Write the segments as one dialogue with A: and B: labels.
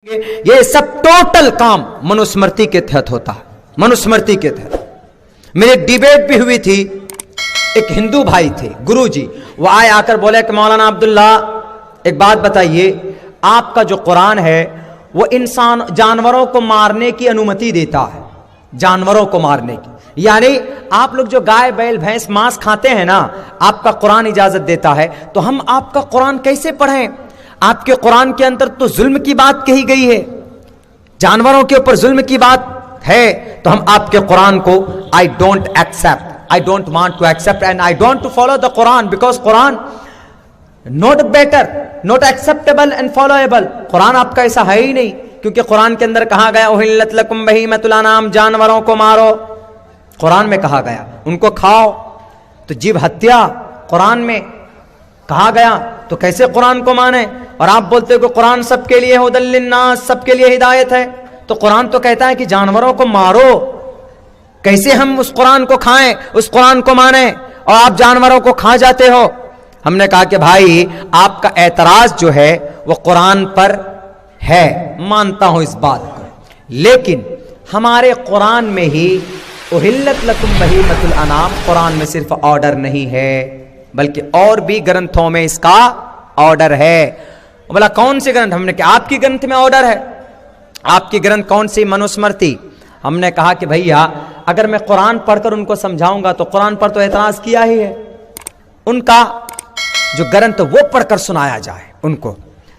A: ये सब टोटल काम मनुस्मृति के तहत होता है। मनुस्मृति के तहत मेरी डिबेट भी हुई थी। एक हिंदू भाई थे, गुरुजी, वो आए आकर बोले कि मौलाना अब्दुल्ला एक बात बताइए, आपका जो कुरान है वो इंसान जानवरों को मारने की अनुमति देता है, जानवरों को मारने की, यानी आप लोग जो गाय बैल भैंस मांस खाते हैं ना, आपका कुरान इजाजत देता है, तो हम आपका कुरान कैसे पढ़ें? आपके कुरान के अंदर तो जुल्म की बात कही गई है, जानवरों के ऊपर जुल्म की बात है, तो हम आपके कुरान को I don't accept, I don't want to accept and I don't to follow the Quran, because Quran not better, not acceptable and followable. Quran आपका ऐसा है ही नहीं, क्योंकि कुरान के अंदर कहा गया उहिल्लत लकुम बहीमतुल अनाम, जानवरों को मारो, कुरान में कहा गया, उनको खाओ। तो जीव हत्या कुरान में कहा गया, तो कैसे कुरान को माने? और आप बोलते हो कि कुरान सबके लिए हुदल लिन्नास, सबके लिए हिदायत है, तो कुरान तो कहता है कि जानवरों को मारो, कैसे हम उस कुरान को खाएं, उस कुरान को माने, और आप जानवरों को खा जाते हो? हमने कहा कि भाई आपका एतराज जो है वो कुरान पर है, मानता हूं इस बात को, लेकिन हमारे कुरान में ही उहिल्लत लकुम बहीमतुल अनाम, कुरान में सिर्फ ऑर्डर नहीं है बल्कि और भी ग्रंथों में इसका ऑर्डर है। बोला कौन से ग्रंथ? हमने कहा आपकी ग्रंथ में ऑर्डर है। आपकी ग्रंथ कौन सी? मनुस्मृति। हमने कहा कि भैया अगर मैं कुरान पढ़कर उनको समझाऊंगा तो कुरान पर तो एतराज किया ही है, उनका जो ग्रंथ वो पढ़कर सुनाया जाए उनको।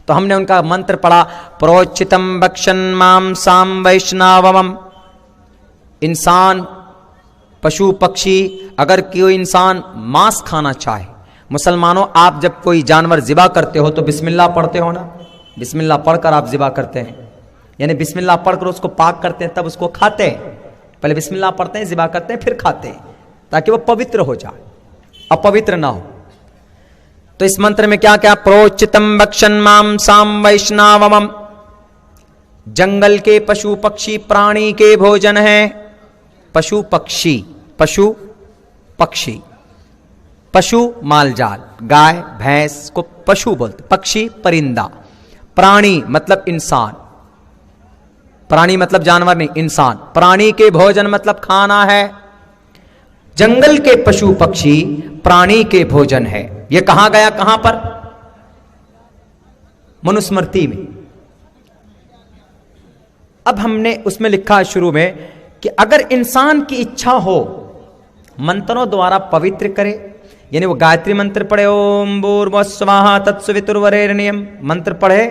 A: तो हमने उनका मंत्र पढ़ा, प्रोचितम बक्षन माम साम वैष्णवम, इंसान पशु पक्षी, अगर कोई इंसान मांस खाना चाहे, मुसलमानों आप जब कोई जानवर ज़िबा करते हो तो बिस्मिल्लाह पढ़ते हो ना, बिस्मिल्लाह पढ़कर आप ज़िबा करते हैं, यानी बिस्मिल्लाह पढ़कर उसको पाक करते हैं, तब उसको खाते हैं। पहले बिस्मिल्लाह पढ़ते हैं, ज़िबा करते हैं, फिर खाते हैं, ताकि वो पवित्र हो जाए, अपवित्र ना हो। तो इस मंत्र में क्या क्या? प्रोचितम बक्षन माम साम वैष्णवम, जंगल के पशु पक्षी प्राणी के भोजन है। पशु पक्षी, पशु पक्षी, पशु मालजाल, गाय भैंस को पशु बोलते, पक्षी परिंदा, प्राणी मतलब इंसान, प्राणी मतलब जानवर नहीं, इंसान, प्राणी के भोजन मतलब खाना है। जंगल के पशु पक्षी प्राणी के भोजन है, यह कहा गया कहां पर? मनुस्मृति में। अब हमने उसमें लिखा शुरू में कि अगर इंसान की इच्छा हो मंत्रों द्वारा पवित्र करे, यानी वो गायत्री मंत्र पढ़े, ओम भूर्भुवस्सुवः तत्सवितुर्वरेण्यम मंत्र पढ़े,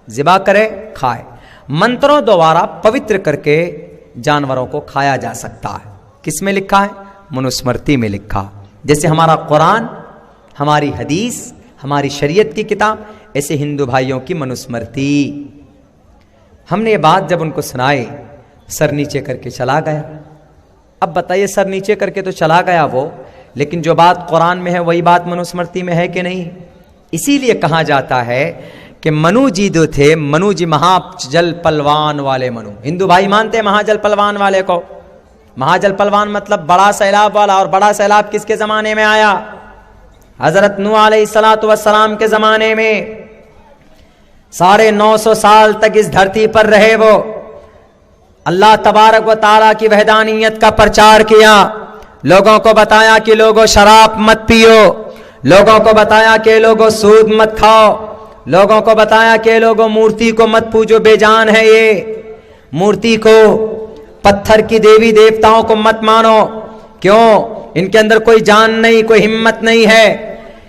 A: ज़िबा करे, खाए, मंत्रों द्वारा पवित्र करके जानवरों को खाया जा सकता है। किसमें लिखा है? मनुस्मृति में लिखा। जैसे हमारा कुरान, हमारी हदीस, हमारी शरीयत की किताब, ऐसे हिंदू भाइयों की मनुस्मृति। हमने ये बात जब उनको सुनाई, सर नीचे करके चला गया। अब बताइए, सर नीचे करके तो चला गया वो, लेकिन जो बात कुरान में है वही बात मनुस्मृति में है कि नहीं? इसीलिए कहा जाता है कि मनु जी जो थे, मनु जी महाजल पलवान वाले मनु, हिंदू भाई मानते हैं महाजल पलवान वाले को। महाजल पलवान मतलब बड़ा सैलाब वाला, और बड़ा सैलाब किसके जमाने में आया? हजरत नूह अलैहिस्सलातु वस्सलाम के जमाने में। 950 साल तक इस धरती पर रहे वो, अल्लाह तबारक व तआला की वहदानियत का प्रचार किया, लोगों को बताया कि लोगों शराब मत पियो, लोगों को बताया कि लोगों सूद मत खाओ, लोगों को बताया कि लोगों मूर्ति को मत पूजो, बेजान है ये मूर्ति को, पत्थर की देवी देवताओं को मत मानो, क्यों? इनके अंदर कोई जान नहीं, कोई हिम्मत नहीं है।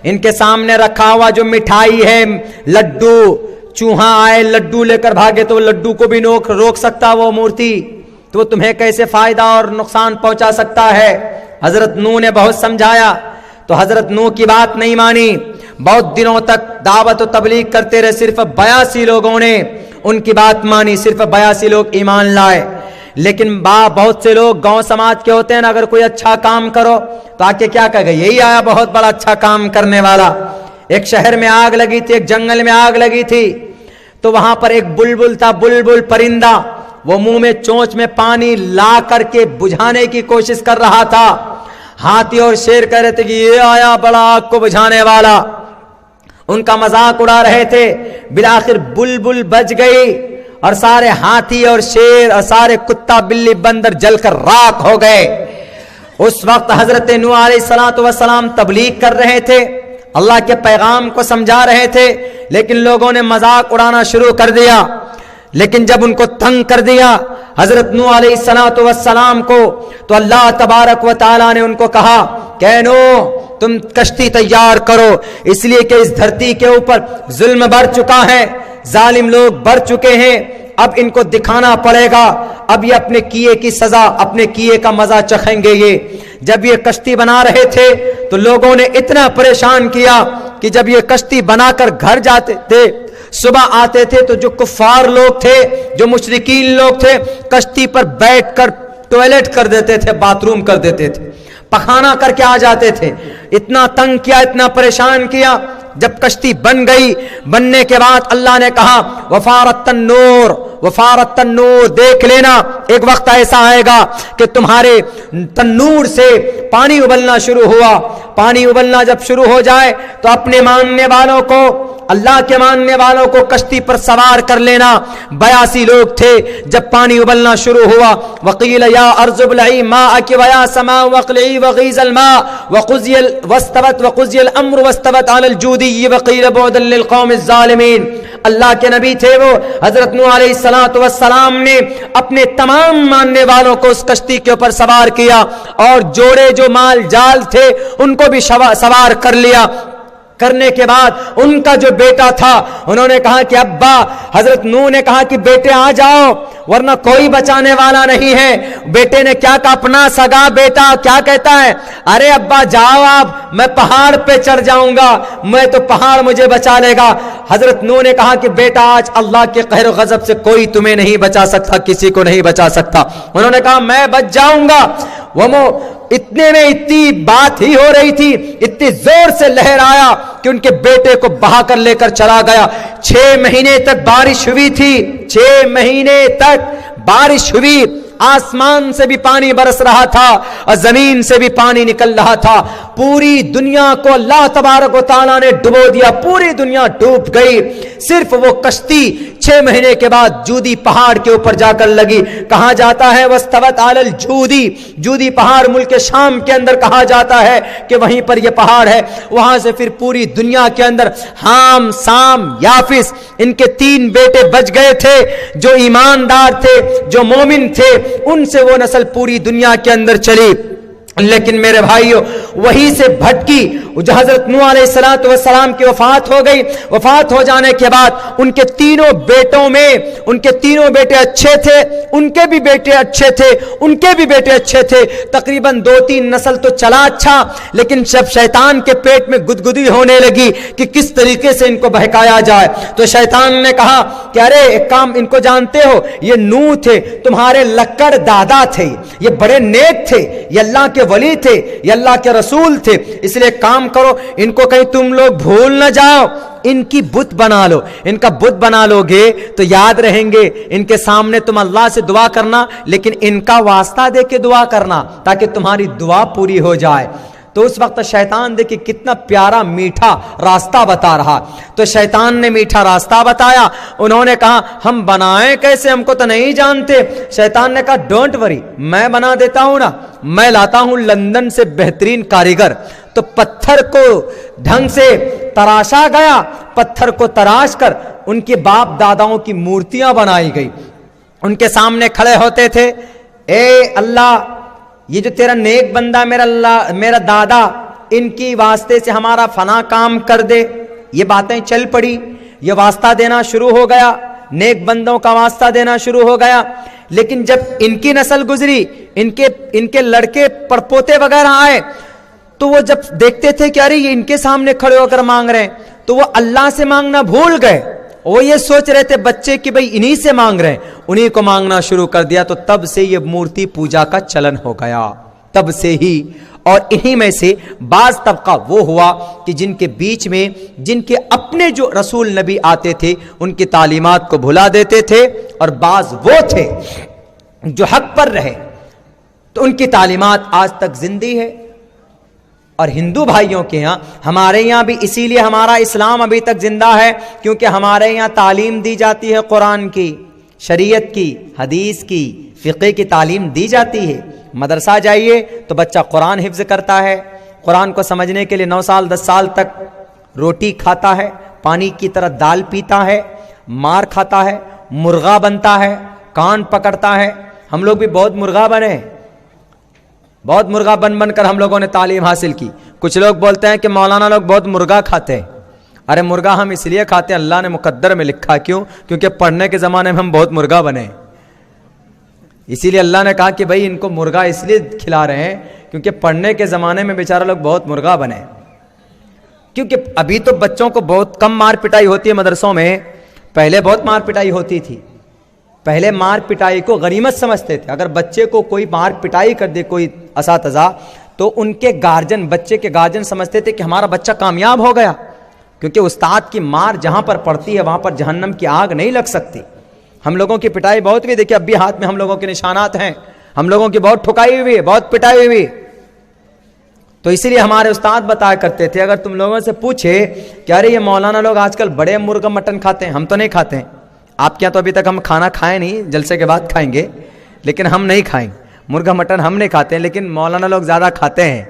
A: इनके सामने रखा हुआ जो मिठाई है, लड्डू, चूहा आए लड्डू लेकर भागे तो लड्डू को भी रोक सकता वो मूर्ति, तो वो तुम्हें कैसे फायदा और नुकसान पहुंचा सकता है? हजरत नूह ने बहुत समझाया, तो हजरत नूह की बात नहीं मानी, बहुत दिनों तक दावत और तबलीग करते रहे, सिर्फ 82 लोगों ने उनकी बात मानी, सिर्फ 82 लोग ईमान लाए। लेकिन बहुत से लोग गांव समाज के होते हैं ना, अगर कोई अच्छा काम करो तो आके क्या कहेगा, यही आया बहुत बड़ा अच्छा काम करने वाला। एक शहर में आग लगी थी, एक जंगल में आग लगी थी, तो वहां पर एक बुलबुल था, बुलबुल परिंदा, वो मुंह में चोंच में पानी ला करके बुझाने की कोशिश कर रहा था। हाथी और शेर कह रहे थे कि ये आया बड़ा आग को बुझाने वाला, उनका मजाक उड़ा रहे थे। बिलाखिर बुलबुल बच गई और सारे हाथी और शेर और सारे कुत्ता बिल्ली बंदर जलकर राख हो गए। उस वक्त हजरत नूह अलैहिस्सलातु वस्सलाम तबलीग कर रहे थे, अल्लाह के पैगाम को समझा रहे थे, लेकिन लोगों ने मजाक उड़ाना शुरू कर दिया। लेकिन जब उनको तंग कर दिया हजरत नूह अलैहिस्सलातु वस्सलाम को, तो अल्लाह तबारक व तआला ने उनको कहा कि नूह तुम कश्ती तैयार करो, इसलिए कि इस धरती के ऊपर जुल्म बढ़ चुका है, जालिम लोग बढ़ चुके हैं, अब इनको दिखाना पड़ेगा, अब ये अपने किए की सजा, अपने किए का मजा चखेंगे। ये जब ये कश्ती बना रहे थे तो लोगों ने इतना परेशान किया कि जब ये कश्ती बनाकर घर जाते थे, सुबह आते थे, तो जो कुफार लोग थे, जो मुशरिकीन लोग थे, कश्ती पर बैठकर टॉयलेट कर देते थे, बाथरूम कर देते थे, पखाना करके आ जाते थे। इतना तंग किया, इतना परेशान किया। जब कश्ती बन गई, बनने के बाद अल्लाह ने कहा वफारत तन्नूर, वफारत तन्नूर, देख लेना एक वक्त ऐसा आएगा कि तुम्हारे तन्नूर से पानी उबलना शुरू हुआ। पानी उबलना जब शुरू हो जाए तो अपने मानने वालों को, अल्लाह के मानने वालों को कश्ती पर सवार कर लेना। 82 लोग थे। जब पानी उबलना शुरू हुआ, वकील या अर्जुबलई मा अकी वया समा वक़लई वगीज़ल मा वक़ुज़ियल वस्तवत वक़ुज़ियल अम्र वस्तवत अलल जूदी वक़ील बुअदल लिल क़ौमिज़ ज़ालिमीन। अल्लाह के नबी थे वो हजरत नूह अलैहिस्सलातु वस्सलाम ने अपने तमाम मानने वालों को उस कश्ती के ऊपर सवार किया और जोड़े जो माल जाल थे उनको भी सवार कर लिया। करने के बाद उनका जो बेटा था, उन्होंने कहा कि अब्बा, हजरत नूह ने कहा कि बेटे आ जाओ वरना कोई बचाने वाला नहीं है। बेटे ने क्या कहा, अपना सगा बेटा क्या कहता है, अरे अब्बा जाओ आप, मैं पहाड़ पे चढ़ जाऊंगा, मैं तो पहाड़ मुझे बचा लेगा। हजरत नूह ने कहा कि बेटा आज अल्लाह के कहर और गजब से कोई तुम्हें नहीं बचा सकता, किसी को नहीं बचा सकता। उन्होंने कहा मैं बच जाऊंगा। वो इतने में इतनी बात ही हो रही थी, इतनी जोर से लहर आया कि उनके बेटे को बहा कर लेकर चला गया। 6 महीने तक बारिश हुई थी, 6 महीने तक बारिश हुई, आसमान से भी पानी बरस रहा था और जमीन से भी पानी निकल रहा था। पूरी दुनिया को अल्लाह तबारक व तआला ने डुबो दिया, पूरी दुनिया डूब गई। सिर्फ वो कश्ती 6 महीने के बाद जूदी पहाड़ के ऊपर जाकर लगी। कहा जाता है वस्तवत अलल जूदी, जूदी पहाड़ मुल्क शाम के अंदर कहा जाता है कि वहीं पर यह पहाड़ है। वहां से फिर पूरी दुनिया के अंदर हाम, साम, याफिस, इनके 3 बेटे बच गए थे जो ईमानदार थे, जो मोमिन थे। उनसे वो नस्ल पूरी दुनिया के अंदर चली। लेकिन मेरे भाइयों, वहीं से भटकी जो हजरत नूह अलैहिस्सलातु वस्सलाम की वफात हो गई। वफात हो जाने के बाद उनके तीनों बेटों में, उनके तीनों बेटे अच्छे थे, उनके भी बेटे अच्छे थे, उनके भी बेटे अच्छे थे। तकरीबन 2-3 नस्ल तो चला अच्छा, लेकिन जब शैतान के पेट में गुदगुदी होने लगी कि किस तरीके से इनको बहकाया जाए, तो शैतान ने कहा कि अरे एक काम, इनको जानते हो, ये नूह थे, तुम्हारे लक्कड़ दादा थे, ये बड़े नेक थे, ये अल्लाह के वली थे, ये अल्लाह के रसूल थे, इसलिए काम करो, इनको कहीं तुम लोग भूल न जाओ, इनकी बुत बना लो। इनका बुत बना लोगे तो याद रहेंगे। इनके सामने तुम अल्लाह से दुआ करना, लेकिन इनका वास्ता दे के दुआ करना ताकि तुम्हारी दुआ पूरी हो जाए। तो उस वक्त शैतान देखिए कितना प्यारा मीठा रास्ता बता रहा। तो शैतान ने मीठा रास्ता बताया। उन्होंने कहा हम बनाएं कैसे, हमको तो नहीं जानते। शैतान ने कहा डोंट वरी, मैं बना देता हूं ना, मैं लाता हूं लंदन से बेहतरीन कारीगर। तो पत्थर को ढंग से तराशा गया, पत्थर को तराश कर उनके बाप दादाओं की मूर्तियां बनाई गई। उनके सामने खड़े होते थे, ए अल्लाह, ये जो तेरा नेक बंदा मेरा अल्लाह, मेरा दादा, इनकी वास्ते से हमारा फना काम कर दे। ये बातें चल पड़ी, ये वास्ता देना शुरू हो गया, नेक बंदों का वास्ता देना शुरू हो गया। लेकिन जब इनकी नस्ल गुजरी, इनके लड़के पड़पोते वगैरह आए, तो वो जब देखते थे कि अरे ये इनके सामने खड़े होकर मांग रहे हैं, तो वो अल्लाह से मांगना भूल गए। वो ये सोच रहे थे बच्चे कि भाई इन्हीं से मांग रहे हैं, उन्हीं को मांगना शुरू कर दिया। तो तब से ये मूर्ति पूजा का चलन हो गया, तब से ही। और इन्हीं में से बाज तबका वो हुआ कि जिनके बीच में, जिनके अपने जो रसूल नबी आते थे उनकी तालीमात को भुला देते थे, और बाज वो थे जो हक पर रहे, तो उनकी तालीमात आज तक जिंदी है। और हिंदू भाइयों के यहाँ, हमारे यहाँ भी इसीलिए हमारा इस्लाम अभी तक जिंदा है, क्योंकि हमारे यहाँ तालीम दी जाती है कुरान की, शरीयत की, हदीस की, फ़िक़्ह की तालीम दी जाती है। मदरसा जाइए तो बच्चा कुरान हिफ्ज़ करता है, कुरान को समझने के लिए 9 साल 10 साल तक रोटी खाता है, पानी की तरह दाल पीता है, मार खाता है, मुर्गा बनता है, कान पकड़ता है। हम लोग भी बहुत मुर्गा बने, बहुत मुर्गा बन बनकर हम लोगों ने तालीम हासिल की। कुछ लोग बोलते हैं कि मौलाना लोग बहुत मुर्गा खाते हैं। अरे मुर्गा हम इसलिए खाते हैं, अल्लाह ने मुकद्दर में लिखा। क्यों? क्योंकि पढ़ने के ज़माने में हम बहुत मुर्गा बने, इसीलिए अल्लाह ने कहा कि भाई इनको मुर्गा इसलिए खिला रहे हैं क्योंकि पढ़ने के ज़माने में बेचारा लोग बहुत मुर्गा बने। क्योंकि अभी तो बच्चों को बहुत कम मार पिटाई होती है मदरसों में, पहले बहुत मार पिटाई होती थी। पहले मार पिटाई को गनीमत समझते थे। अगर बच्चे को कोई मार पिटाई कर दे कोई असातिज़ा, तो उनके गार्जियन, बच्चे के गार्जियन समझते थे कि हमारा बच्चा कामयाब हो गया, क्योंकि उस्ताद की मार जहां पर पड़ती है वहां पर जहन्नम की आग नहीं लग सकती। हम लोगों की पिटाई बहुत हुई, देखिए अब भी हाथ में हम लोगों के निशानात हैं, हम लोगों की बहुत ठुकाई हुई है, बहुत पिटाई हुई। तो इसीलिए हमारे उस्ताद बताया करते थे, अगर तुम लोगों से पूछे कि अरे ये मौलाना लोग आजकल बड़े मुर्गा मटन खाते हैं, हम तो नहीं खाते हैं। आपके यहाँ तो अभी तक हम खाना खाए नहीं, जलसे के बाद खाएंगे, लेकिन हम नहीं खाएंगे मुर्गा मटन, हम नहीं खाते हैं, लेकिन मौलाना लोग ज़्यादा खाते हैं।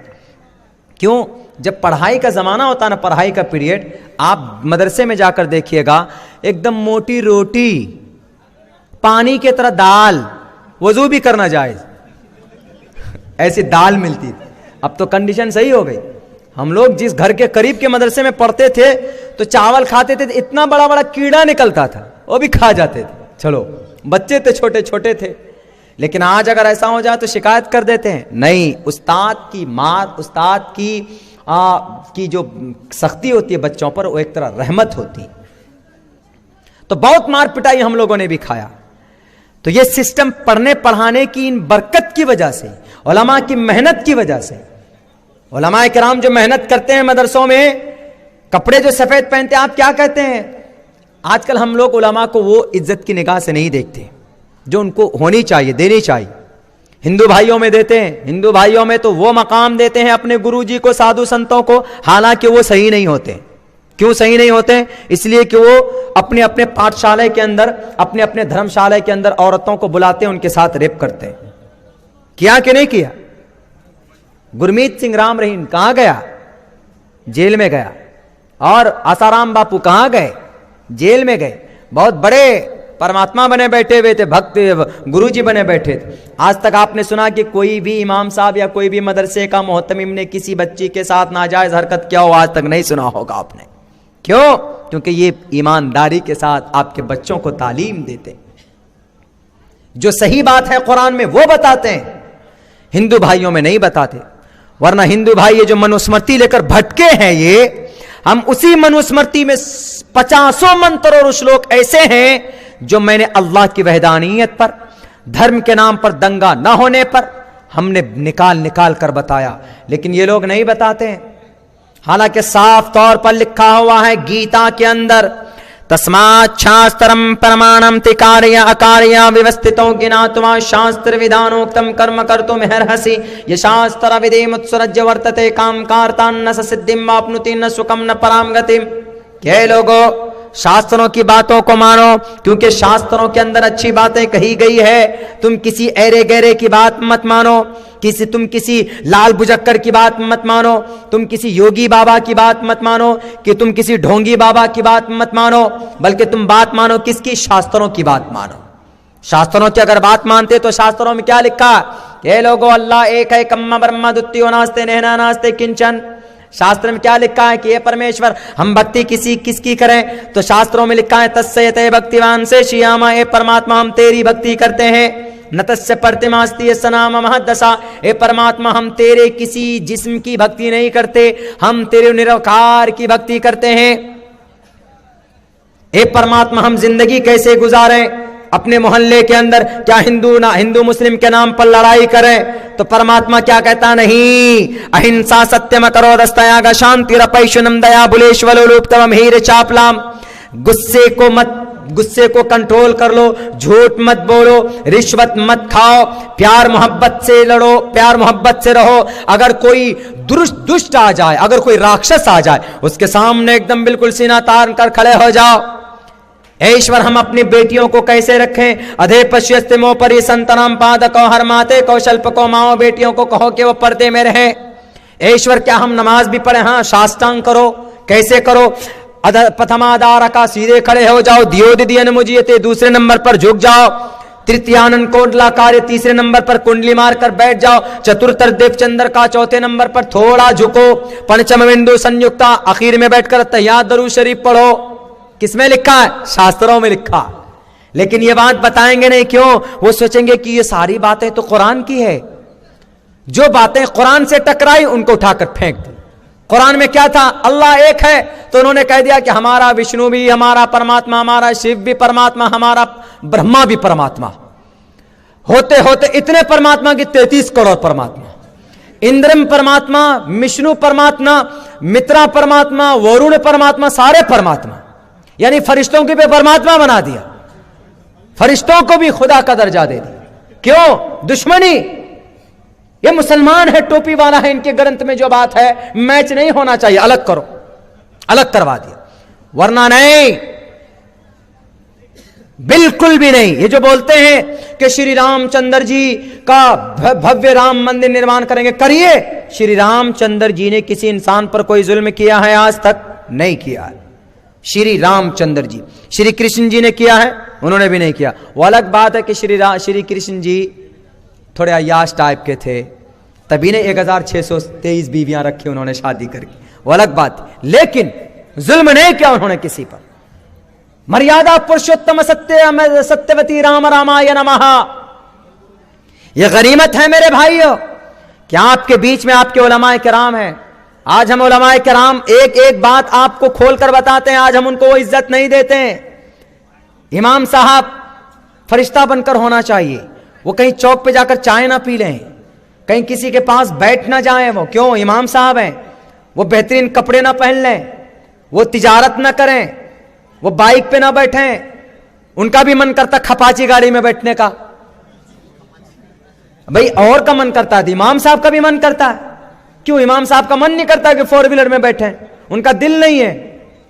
A: क्यों? जब पढ़ाई का ज़माना होता है ना, पढ़ाई का पीरियड, आप मदरसे में जाकर देखिएगा, एकदम मोटी रोटी, पानी की तरह दाल, वजू भी करना जायज़, ऐसी दाल मिलती थी। अब तो कंडीशन सही हो गई। हम लोग जिस घर के करीब के मदरसे में पढ़ते थे तो चावल खाते थे, इतना बड़ा बड़ा कीड़ा निकलता था, वो भी खा जाते थे। चलो बच्चे थे, छोटे छोटे थे, लेकिन आज अगर ऐसा हो जाए तो शिकायत कर देते हैं। नहीं, उस्ताद की मार, उस्ताद की जो सख्ती होती है बच्चों पर, वो एक तरह रहमत होती। तो बहुत मार पिटाई हम लोगों ने भी खाया। तो ये सिस्टम पढ़ने पढ़ाने की इन बरकत की वजह से, उलमा की मेहनत की वजह से, उलमा किराम जो मेहनत करते हैं मदरसों में, कपड़े जो सफेद पहनते हैं, आप क्या कहते हैं? आजकल हम लोग उलमा को वो इज्जत की निगाह से नहीं देखते जो उनको होनी चाहिए, देनी चाहिए। हिंदू भाइयों में देते हैं, हिंदू भाइयों में तो वो मकाम देते हैं अपने गुरुजी को, साधु संतों को, हालांकि वो सही नहीं होते। क्यों सही नहीं होते? इसलिए कि वो अपने अपने पाठशाला के अंदर, अपने अपने धर्मशाला के अंदर औरतों को बुलाते हैं, उनके साथ रेप करते हैं। किया कि नहीं किया? गुरमीत सिंह राम रहीम कहां गया? जेल में गया। और आसाराम बापू कहां गए? जेल में गए। बहुत बड़े परमात्मा बने बैठे हुए थे, भक्त गुरुजी बने बैठे थे। आज तक आपने सुना कि कोई भी इमाम साहब या कोई भी मदरसे का मोहतमिम ने किसी बच्ची के साथ नाजायज हरकत किया हो? आज तक नहीं सुना होगा आपने। क्यों? क्योंकि ये ईमानदारी के साथ आपके बच्चों को तालीम देते, जो सही बात है कुरान में वो बताते हैं, हिंदू भाइयों में नहीं बताते। वरना हिंदू भाई ये जो मनुस्मृति लेकर भटके हैं, ये हम उसी मनुस्मृति में 50 मंत्र और श्लोक ऐसे हैं जो मैंने अल्लाह की वहदानियत पर, धर्म के नाम पर दंगा न होने पर हमने निकाल निकाल कर बताया, लेकिन ये लोग नहीं बताते हैं। हालांकि साफ तौर पर लिखा हुआ है गीता के अंदर, तस्मात् शास्त्रम प्रमाणम तिकार्य अकार्य व्यवस्थितों ज्ञात्वा शास्त्र विधानोक्तम कर्म कर्तुम हर्हसि ये शास्त्र विधिमुत्सृज्य वर्तते काम कार्तान्न सिद्धिम वाप्नुति न सुखम न पराम गतिम। क्या लोगों, शास्त्रों की बातों को मानो, क्योंकि शास्त्रों के अंदर अच्छी बातें कही गई है। तुम किसी ऐरे गहरे की बात मत मानो, तुम किसी लाल बुजक्कर की बात मत मानो, तुम किसी योगी बाबा की बात मत मानो, कि तुम किसी ढोंगी बाबा की बात मत मानो, बल्कि तुम बात मानो किसकी? शास्त्रों की बात मानो। शास्त्रों की अगर बात मानते तो शास्त्रों में क्या लिखा? ये लोगों, अल्लाह एक है, कम्मा ब्रह्मा द्वितीयो नास्ते नेहना नास्ते किंचन। शास्त्र में क्या लिखा है कि ये परमेश्वर, हम भक्ति किसकी करें? तो शास्त्रों में लिखा है तस्यते भक्तिवान से श्यामा, ए परमात्मा हम तेरी भक्ति करते हैं। न तस्य प्रतिमास्ति सनाम महदशा, ए परमात्मा हम तेरे किसी जिस्म की भक्ति नहीं करते, हम तेरे निरवकार की भक्ति करते हैं। ए परमात्मा हम जिंदगी कैसे गुजारें अपने मोहल्ले के अंदर? क्या हिंदू मुस्लिम के नाम पर लड़ाई करें? तो परमात्मा क्या कहता? नहीं, अहिंसा सत्यम करो दस्तयाग शांति रपैशुनम दया बुलेश्वलोलुप्तम हीर चापलाम। गुस्से को कंट्रोल कर लो, झूठ मत बोलो, रिश्वत मत खाओ, प्यार मोहब्बत से लड़ो, प्यार मोहब्बत से रहो। अगर कोई दुष्ट आ जाए, अगर कोई राक्षस आ जाए, उसके सामने एकदम बिल्कुल सीना तान कर खड़े हो जाओ। ईश्वर हम अपनी बेटियों को कैसे रखें? अधे पश्यस्तिमो परि संतनाम पादको हर माते कौशल्प को माओ, बेटियों को कहो कि वो पर्दे में रहे। ईश्वर क्या हम नमाज भी पढ़े? हाँ, साष्टांग करो। कैसे करो? प्रथमाधार का सीधे खड़े हो जाओ, दियोदियन मुझियते दूसरे नंबर पर झुक जाओ, तृतीयानन कोडला कार्य तीसरे नंबर पर कुंडली मारकर बैठ जाओ, चतुर्थ देव चंद्र का चौथे नंबर पर थोड़ा झुको, पंचम बिंदु संयुक्ता आखिर में बैठकर तहियात दरूद शरीफ पढ़ो। किसमें लिखा है? शास्त्रों में लिखा। लेकिन ये बात बताएंगे नहीं, क्यों? वो सोचेंगे कि ये सारी बातें तो कुरान की है। जो बातें कुरान से टकराई उनको उठाकर फेंक दी। कुरान में क्या था? अल्लाह एक है, तो उन्होंने कह दिया कि हमारा विष्णु भी हमारा परमात्मा, हमारा शिव भी परमात्मा, हमारा ब्रह्मा भी परमात्मा। होते होते इतने परमात्मा की 33 करोड़ परमात्मा। इंद्रम परमात्मा, विष्णु परमात्मा, मित्रा परमात्मा, वरुण परमात्मा, सारे परमात्मा। यानी फरिश्तों की भी परमात्मा बना दिया, फरिश्तों को भी खुदा का दर्जा दे दिया। क्यों? दुश्मनी। ये मुसलमान है, टोपी वाला है, इनके ग्रंथ में जो बात है मैच नहीं होना चाहिए, अलग करो। अलग करवा दिया, वरना नहीं, बिल्कुल भी नहीं। ये जो बोलते हैं कि श्री रामचंद्र जी का भव्य राम मंदिर निर्माण करेंगे, करिए। श्री रामचंद्र जी ने किसी इंसान पर कोई जुल्म किया है? आज तक नहीं किया है। श्री रामचंद्र जी, श्री कृष्ण जी ने किया है? उन्होंने भी नहीं किया। वो अलग बात है कि श्री कृष्ण जी थोड़े अय्याश टाइप के थे, तभी ने 1623 बीवियां रखी उन्होंने शादी करके, वो अलग बात। लेकिन जुल्म नहीं किया उन्होंने किसी पर। मर्यादा पुरुषोत्तम सत्यवती राम रामाय नमः। यह गनीमत है मेरे भाइयों, क्या आपके बीच में आपके उलमाए किराम हैं। आज हम उलमाए किराम एक एक बात आपको खोलकर बताते हैं, आज हम उनको वो इज्जत नहीं देते हैं। इमाम साहब फरिश्ता बनकर होना चाहिए। वो कहीं चौक पे जाकर चाय ना पी लें, कहीं किसी के पास बैठ ना जाएं। वो क्यों? इमाम साहब हैं। वो बेहतरीन कपड़े ना पहन लें, वो तिजारत ना करें, वो बाइक पे ना बैठें। उनका भी मन करता खपाची गाड़ी में बैठने का, भाई और का मन करता है, इमाम साहब का भी मन करता है। क्यों? इमाम साहब का मन नहीं करता कि 4 व्हीलर में बैठे, उनका दिल नहीं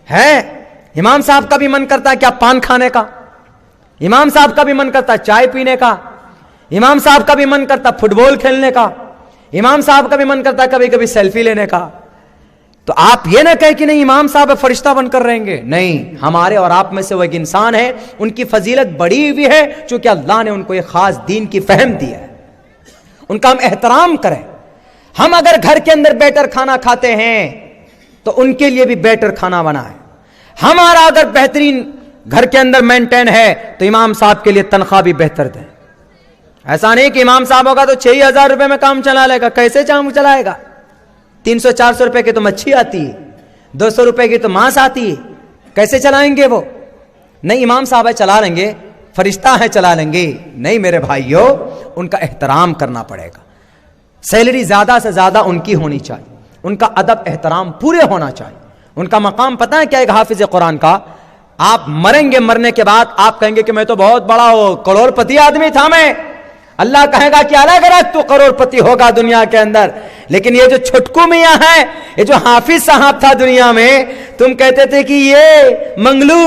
A: है। इमाम साहब का भी मन करता है क्या? पान खाने का। इमाम साहब का भी मन करता है चाय पीने का। इमाम साहब का भी मन करता फुटबॉल खेलने का। इमाम साहब का भी मन करता कभी कभी सेल्फी लेने का। तो आप ये ना कहें कि नहीं इमाम साहब फरिश्ता बनकर रहेंगे। नहीं, हमारे और आप में से वो एक इंसान है, उनकी फजीलत बड़ी हुई है क्योंकि अल्लाह ने उनको एक खास दीन की फहम दी है, उनका हम एहतराम करें। हम अगर घर के अंदर बेटर खाना खाते हैं तो उनके लिए भी बेटर खाना बनाएं। हमारा अगर बेहतरीन घर के अंदर मेंटेन है तो इमाम साहब के लिए तनख्वाह भी बेहतर दें। ऐसा नहीं कि इमाम साहब होगा तो 6,000 रुपए में काम चला लेगा। कैसे काम चलाएगा? 300-400 रुपए की तो मच्छी आती है, 200 रुपए की तो मांस आती है, कैसे चलाएंगे वो? नहीं, इमाम साहब है चला लेंगे, फरिश्ता है चला लेंगे। नहीं मेरे भाइयों, उनका एहतराम करना पड़ेगा। सैलरी ज्यादा से ज्यादा उनकी होनी चाहिए, उनका अदब एहतराम पूरे होना चाहिए। उनका मकाम पता है क्या? एक हाफिज कुरान का। आप मरेंगे, मरने के बाद आप कहेंगे कि मैं तो बहुत बड़ा करोड़पति आदमी था मैं। अल्लाह कहेगा कि अलग अलग तू करोड़पति होगा दुनिया के अंदर, लेकिन ये जो छुटकू मियां है, ये जो हाफिज साहब था दुनिया में, तुम कहते थे कि ये मंगलू,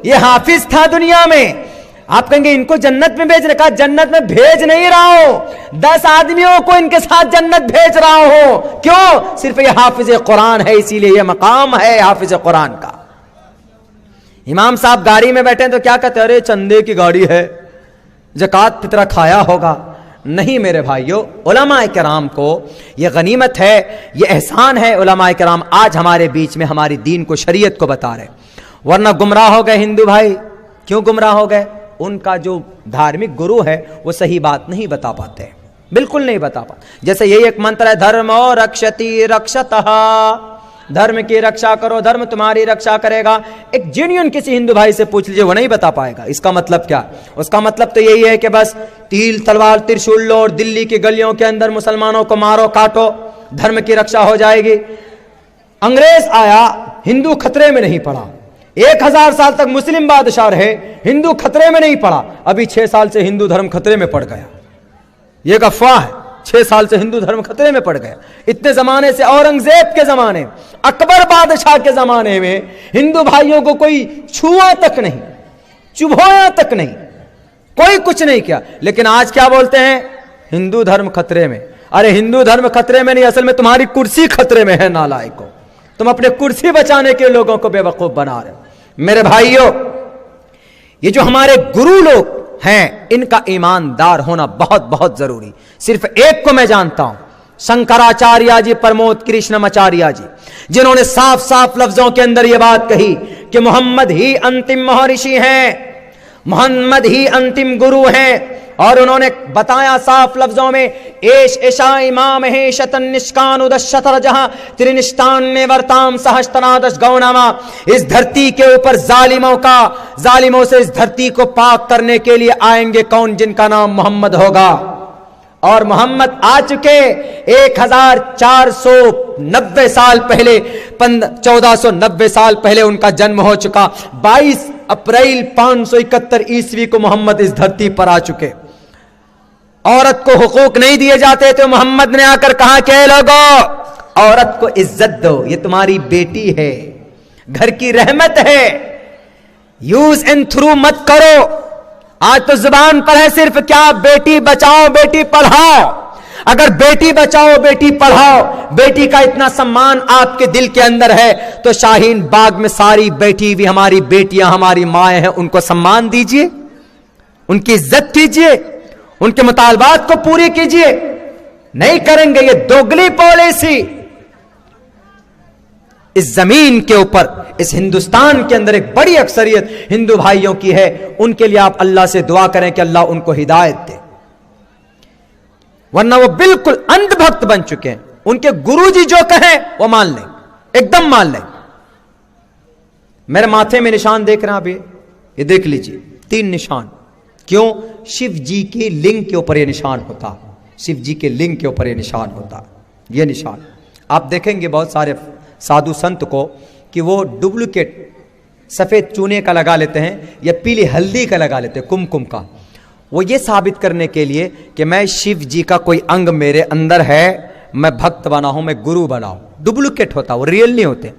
A: ये हाफिज था दुनिया में। आप कहेंगे इनको जन्नत में भेज रखा। जन्नत में भेज नहीं रहा हो, 10 आदमियों को इनके साथ जन्नत भेज रहा हो। क्यों? सिर्फ ये हाफिज कुरान है, इसीलिए ये मकाम है हाफिज कुरान का। इमाम साहब गाड़ी में बैठे तो क्या कहते? अरे चंदे की गाड़ी है, ज़कात फितरा खाया होगा। नहीं मेरे भाइयों, उलमाए किराम को यह गनीमत है, यह एहसान है। उलमाए किराम आज हमारे बीच में हमारी दीन को, शरीयत को बता रहे, वरना गुमराह हो गए हिंदू भाई। क्यों गुमराह हो गए? उनका जो धार्मिक गुरु है वो सही बात नहीं बता पाते, बिल्कुल नहीं बता पाते। जैसे यही एक मंत्र है, धर्मो रक्षति रक्षतः, धर्म की रक्षा करो, धर्म तुम्हारी रक्षा करेगा। एक जेन्युइन किसी हिंदू भाई से पूछ लीजिए, वो नहीं बता पाएगा इसका मतलब क्या। उसका मतलब तो यही है कि बस तीर तलवार त्रिशूल लो और दिल्ली की गलियों के अंदर मुसलमानों को मारो काटो, धर्म की रक्षा हो जाएगी। अंग्रेज आया, हिंदू खतरे में नहीं पड़ा। 1000 साल तक मुस्लिम बादशाह रहे, हिंदू खतरे में नहीं पड़ा। अभी 6 साल से हिंदू धर्म खतरे में पड़ गया। यह अफवाह है, 6 साल से हिंदू धर्म खतरे में पड़ गया। इतने जमाने से, औरंगजेब के जमाने, अकबर बादशाह के जमाने में हिंदू भाइयों को कोई छुआ तक नहीं। चुभोया तक नहीं, कोई कुछ नहीं किया। लेकिन आज क्या बोलते हैं, हिंदू धर्म खतरे में। अरे हिंदू धर्म खतरे में नहीं, असल में तुम्हारी कुर्सी खतरे में है नालायको। तुम अपने कुर्सी बचाने के लोगों को बेवकूफ बना रहे हो। मेरे भाइयों, ये जो हमारे गुरु लोग हैं, इनका ईमानदार होना बहुत बहुत जरूरी। सिर्फ एक को मैं जानता हूं, शंकराचार्य जी, प्रमोद कृष्णमाचार्य जी, जिन्होंने साफ साफ लफ्जों के अंदर यह बात कही कि मोहम्मद ही अंतिम महर्षि हैं, मोहम्मद ही अंतिम गुरु हैं। और उन्होंने बताया साफ लफ्जों में, एश ऐशा इमाम है शतन निष्कान उदशतर जहां त्रिनिष्ठान्य वर्ताम सहस्त्रादश गौणामा। इस धरती के ऊपर जालिमों से इस धरती को पाक करने के लिए आएंगे कौन, जिनका नाम मोहम्मद होगा। और मोहम्मद आ चुके 1490 साल पहले, 1490 साल पहले उनका जन्म हो चुका। 22 अप्रैल 571 ईस्वी को मोहम्मद इस धरती पर आ चुके। औरत को हुकूक नहीं दिए जाते थे, मोहम्मद ने आकर कहा कि लोगों, औरत को इज्जत दो, ये तुम्हारी बेटी है, घर की रहमत है, यूज एंड थ्रू मत करो। आज तो जुबान पर है सिर्फ क्या, बेटी बचाओ बेटी पढ़ाओ। अगर बेटी बचाओ बेटी पढ़ाओ, बेटी का इतना सम्मान आपके दिल के अंदर है, तो शाहीन बाग में सारी बैठी हुई हमारी बेटियां, हमारी माएं हैं, उनको सम्मान दीजिए, उनकी इज्जत कीजिए, उनके मुतालबात को पूरी कीजिए। नहीं करेंगे, ये दोगली पॉलिसी इस जमीन के ऊपर, इस हिंदुस्तान के अंदर एक बड़ी अक्सरियत हिंदू भाइयों की है। उनके लिए आप अल्लाह से दुआ करें कि अल्लाह उनको हिदायत दे, वरना वो बिल्कुल अंधभक्त बन चुके हैं। उनके गुरुजी जो कहें वो मान लें, एकदम मान लें। मेरे माथे में निशान देख रहे हैं आप, ये देख लीजिए, 3 निशान। क्यों? शिव जी के लिंग के ऊपर ये निशान होता, शिव जी के लिंग के ऊपर ये निशान होता। ये निशान आप देखेंगे बहुत सारे साधु संत को कि वो डुप्लीकेट सफेद चूने का लगा लेते हैं या पीली हल्दी का लगा लेते हैं, कुमकुम का। वो ये साबित करने के लिए कि मैं शिव जी का कोई अंग मेरे अंदर है, मैं भक्त बना हूं, मैं गुरु बना हूं। डुप्लीकेट होता, वो रियल नहीं होते।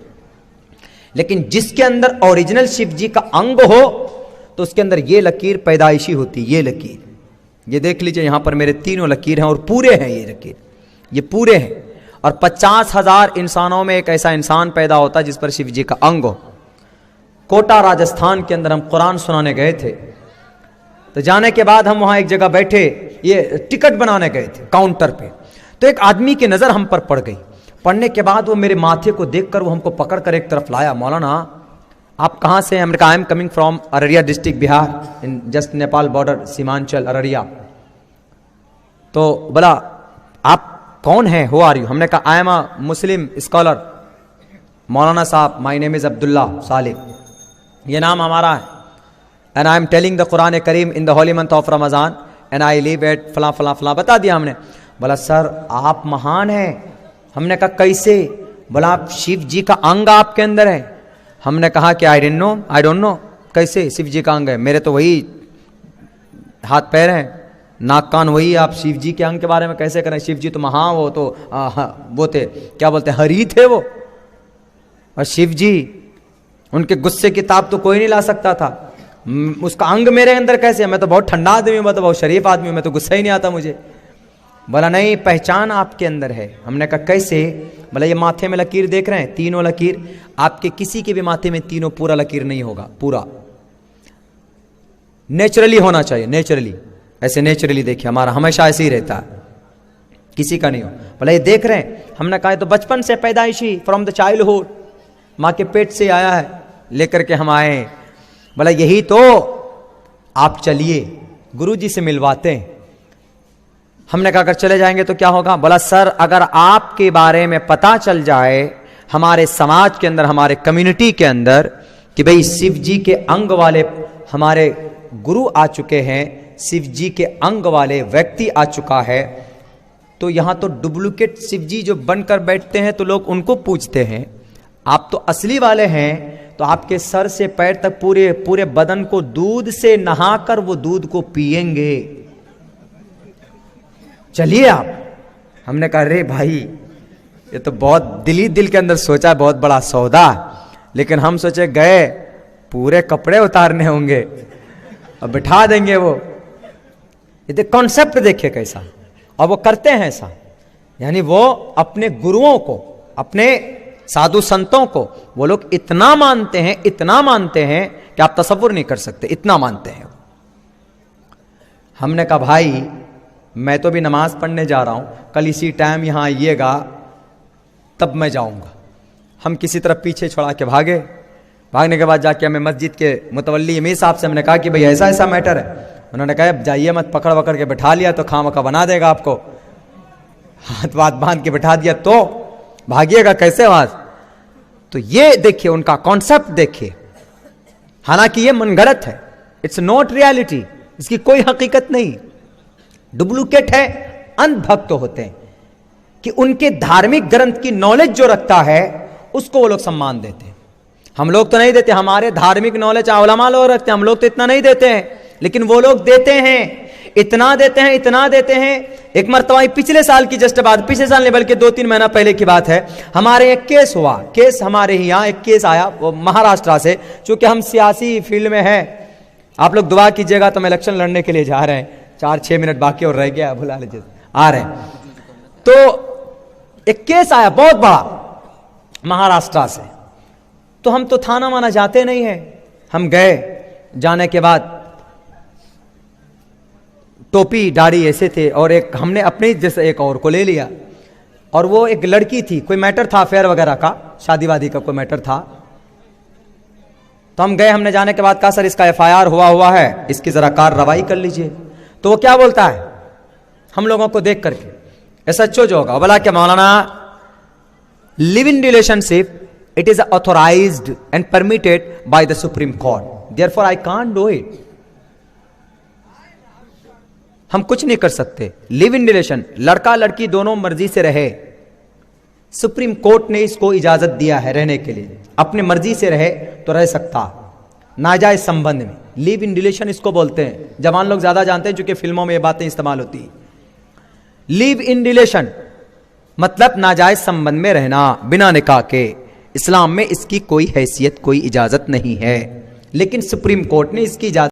A: लेकिन जिसके अंदर ओरिजिनल शिव जी का अंग हो तो उसके अंदर ये लकीर पैदाइशी होती, ये लकीर, ये देख लीजिए यहां पर मेरे 3 लकीर हैं और पूरे हैं, ये लकीर, ये पूरे हैं। और 50,000 इंसानों में एक ऐसा इंसान पैदा होता है जिस पर शिव जी का अंग हो। कोटा राजस्थान के अंदर हम कुरान सुनाने गए थे, तो जाने के बाद हम वहां एक जगह बैठे, ये टिकट बनाने गए थे काउंटर पे, तो एक आदमी की नजर हम पर पड़ गई। पढ़ने के बाद वो मेरे माथे को देखकर वो हमको पकड़ कर एक तरफ लाया, मौलाना आप कहाँ से? हमने कहा I am coming from Araria district Bihar, in just Nepal border, Seemanchal Araria. तो बोला आप कौन है, हो आर यू? हमने कहा I am a Muslim scholar मौलाना साहब, my name is Abdullah Salih, ये नाम हमारा है, and I am telling the Quran Karim in the holy month of Ramzan and I live at फला फला फला, बता दिया हमने। बोला सर आप महान हैं। हमने कहा कैसे? बोला आप शिव जी का अंग आपके अंदर है। हमने कहा कि आई डोंट नो कैसे शिव जी का अंग है, मेरे तो वही हाथ पैर हैं, नाक कान वही, आप शिव जी के अंग के बारे में कैसे करें? शिव जी तो महा, वो तो वो थे, क्या बोलते हैं, हरी थे वो, और शिव जी उनके गुस्से की ताप तो कोई नहीं ला सकता था, उसका अंग मेरे अंदर कैसे? मैं तो बहुत ठंडा आदमी हूं, मैं तो बहुत शरीफ आदमी हूं, मैं तो गुस्सा ही नहीं आता मुझे। बोला नहीं, पहचान आपके अंदर है। हमने कहा कैसे? बोला ये माथे में लकीर देख रहे हैं, 3 लकीर, आपके किसी के भी माथे में 3 पूरा लकीर नहीं होगा, पूरा नेचुरली होना चाहिए, नेचुरली, ऐसे नेचुरली देखिए, हमारा हमेशा ऐसे ही रहता है, किसी का नहीं हो। बोला ये देख रहे हैं? हमने कहा तो बचपन से, पैदाइशी, फ्रॉम द चाइल्डहुड, माँ के पेट से आया है, लेकर के हम आए हैं। बोला यही तो, आप चलिए गुरुजी से मिलवाते हैं। हमने कहा अगर चले जाएंगे तो क्या होगा? बोला सर अगर आपके बारे में पता चल जाए हमारे समाज के अंदर, हमारे कम्युनिटी के अंदर, कि भाई शिव जी के अंग वाले हमारे गुरु आ चुके हैं, शिव जी के अंग वाले व्यक्ति आ चुका है, तो यहां तो डुप्लीकेट शिव जी जो बनकर बैठते हैं तो लोग उनको पूछते हैं, आप तो असली वाले हैं, तो आपके सर से पैर तक पूरे पूरे बदन को दूध से नहाकर वो दूध को पिएंगे, चलिए आप। हमने कहा अरे भाई ये तो बहुत दिल के अंदर सोचा बहुत बड़ा सौदा, लेकिन हम सोचे गए पूरे कपड़े उतारने होंगे, और बिठा देंगे वो। ये कॉन्सेप्ट देखिए कैसा, और वो करते हैं ऐसा। यानी वो अपने गुरुओं को, अपने साधु संतों को वो लोग इतना मानते हैं, इतना मानते हैं कि आप तसव्वुर नहीं कर सकते, इतना मानते हैं। हमने कहा भाई मैं तो भी नमाज पढ़ने जा रहा हूं, कल इसी टाइम यहां आइएगा तब मैं जाऊंगा। हम किसी तरह पीछे छुड़ा के भागे। भागने के बाद जाके हमें मस्जिद के मुतवल्ली अमीर साहब से हमने कहा कि भाई ऐसा ऐसा मैटर है। उन्होंने कहा अब जाइए मत, पकड़ वकड़ के बैठा लिया तो खामखा बना देगा आपको, हाथ वाथ बांध के बैठा दिया तो भागिएगा कैसे आवाज। तो ये देखिए उनका कॉन्सेप्ट देखिए, हालांकि ये मनगढ़ंत है, इट्स नॉट रियलिटी, इसकी कोई हकीकत नहीं, डुप्लीकेट है। अंधभक्त होते हैं कि उनके धार्मिक ग्रंथ की नॉलेज जो रखता है उसको वो लोग सम्मान देते हैं। हम लोग तो नहीं देते, हमारे धार्मिक नॉलेज उलमा लोग रखते हैं, हम लोग तो इतना नहीं देते हैं, लेकिन वो लोग देते हैं, इतना देते हैं, इतना देते हैं। एक मरतबा पिछले साल की जस्ट बात, पिछले साल नहीं बल्कि 2-3 महीना पहले की बात है, हमारे एक केस हुआ, केस हमारे ही यहाँ एक केस आया वो महाराष्ट्र से। चूंकि हम सियासी फील्ड में हैं, आप लोग दुआ कीजिएगा, तो हम इलेक्शन लड़ने के लिए जा रहे हैं, 4-6 मिनट बाकी और रह गया, बुला लीजिए, आ रहे हैं। तो एक केस आया बहुत बड़ा महाराष्ट्र से, तो हम तो थाना माना जाते नहीं है। हम गए, जाने के बाद टोपी दाढ़ी ऐसे थे, और एक हमने अपने जैसे एक और को ले लिया, और वो एक लड़की थी, कोई मैटर था अफेयर वगैरह का, शादी वादी का कोई मैटर था। तो हम गए, हमने जाने के बाद कहा सर इसका FIR हुआ है, इसकी जरा कार्रवाई कर लीजिए। तो वो क्या बोलता है हम लोगों को देख करके, SHO जो होगा बोला कि मौलाना live in relationship it is authorized and permitted by the Supreme Court, therefore I can't do it। हम कुछ नहीं कर सकते। लिव इन रिलेशन, लड़का लड़की दोनों मर्जी से रहे, सुप्रीम कोर्ट ने इसको इजाजत दिया है रहने के लिए, अपने मर्जी से रहे तो रह सकता, नाजायज संबंध में। लिव इन रिलेशन इसको बोलते हैं, जवान लोग ज्यादा जानते हैं, चूंकि फिल्मों में ये बातें इस्तेमाल होती है। लिव इन रिलेशन मतलब नाजायज संबंध में रहना बिना निकाह के। इस्लाम में इसकी कोई हैसियत, कोई इजाजत नहीं है, लेकिन सुप्रीम कोर्ट ने इसकी इजाजत